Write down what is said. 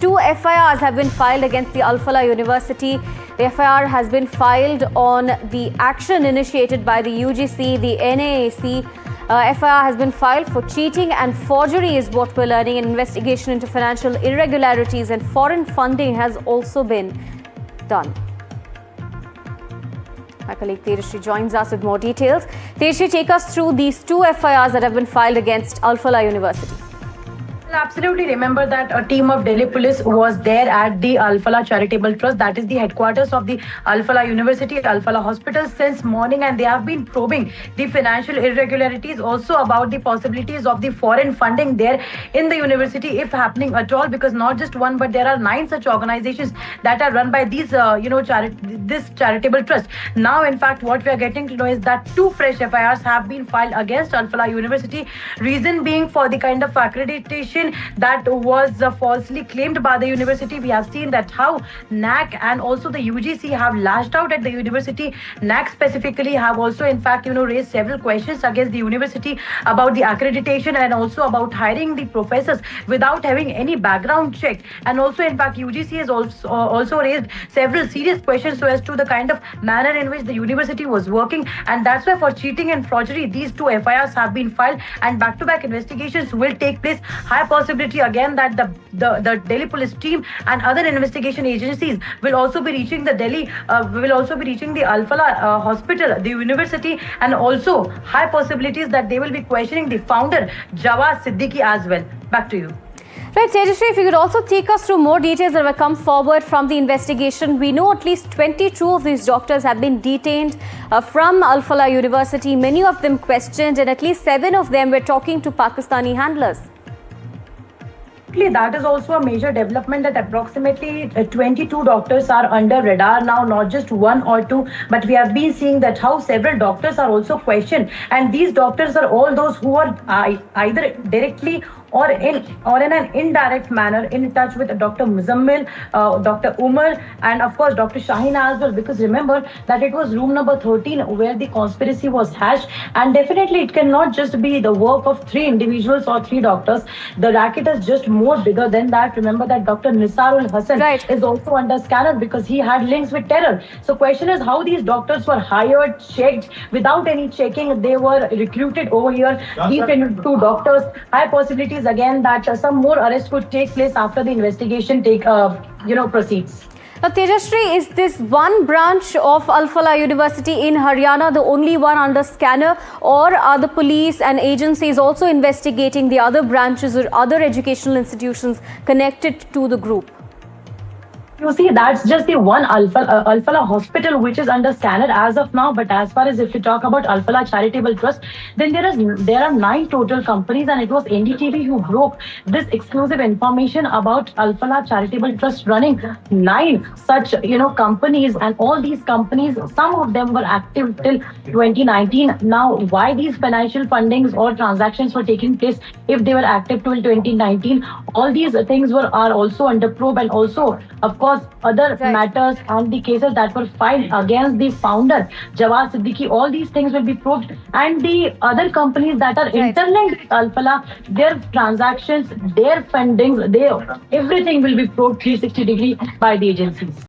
Two FIRs have been filed against the Al Falah University. The FIR has been filed on the action initiated by the UGC, the NAAC. FIR has been filed for cheating and forgery is what we're learning. An investigation into financial irregularities and foreign funding has also been done. My colleague Tejashree joins us with more details. Tejashree, take us through these two FIRs that have been filed against Al Falah University. Absolutely. Remember that a team of Delhi police was there at the Al Falah Charitable Trust, that is the headquarters of the Al Falah University, Al Falah Hospital, since morning, and they have been probing the financial irregularities, also about the possibilities of the foreign funding there in the university, if happening at all, because not just one, but there are 9 such organizations that are run by these, this charitable trust. Now, in fact, what we are getting to know is that 2 fresh FIRs have been filed against Al Falah University, reason being for the kind of accreditation that was falsely claimed by the university. We have seen that how NAC and also the UGC have lashed out at the university. NAC specifically have also, in fact, raised several questions against the university about the accreditation and also about hiring the professors without having any background check. And also, in fact, UGC has also raised several serious questions so as to the kind of manner in which the university was working. And that's why for cheating and forgery, these 2 FIRs have been filed, and back-to-back investigations will take place. High possibility again that the Delhi police team and other investigation agencies will also be reaching the Al Falah hospital, the university, and also high possibilities that they will be questioning the founder Jawad Siddiqui as well. Back to you. Right, Tejashree, if you could also take us through more details that have come forward from the investigation. We know at least 22 of these doctors have been detained from Al Falah University, many of them questioned, and at least 7 of them were talking to Pakistani handlers. That is also a major development, that approximately 22 doctors are under radar now, not just 1 or 2, but we have been seeing that how several doctors are also questioned, and these doctors are all those who are either directly or in an indirect manner in touch with Dr. Muzammil, Dr. Umar, and of course Dr. Shahina as well, because remember that it was room number 13 where the conspiracy was hatched, and definitely it cannot just be the work of 3 individuals or 3 doctors. The racket is just more bigger than that. Remember that Dr. Nisarul Hassan is also under scanner because he had links with terror. So question is how these doctors were hired, checked, without any checking. They were recruited over here. These 22 doctors, high possibilities again that some more arrests could take place after the investigation proceeds. Now, Tejashree, is this one branch of Al Falah University in Haryana the only one under scanner, or are the police and agencies also investigating the other branches or other educational institutions connected to the group? You see, that's just the one Al Falah hospital which is under scanner as of now. But as far as if you talk about Al Falah Charitable Trust, then there are 9 total companies, and it was NDTV who broke this exclusive information about Al Falah Charitable Trust running 9 such companies, and all these companies, some of them were active till 2019. Now, why these financial fundings or transactions were taking place if they were active till 2019? All these things are also under probe, and also, of course, other matters and the cases that were filed against the founder Jawad Siddiqui. All these things will be probed, and the other companies that are interlinked with Al Falah, their transactions, their fundings, everything will be probed 360 degree by the agencies.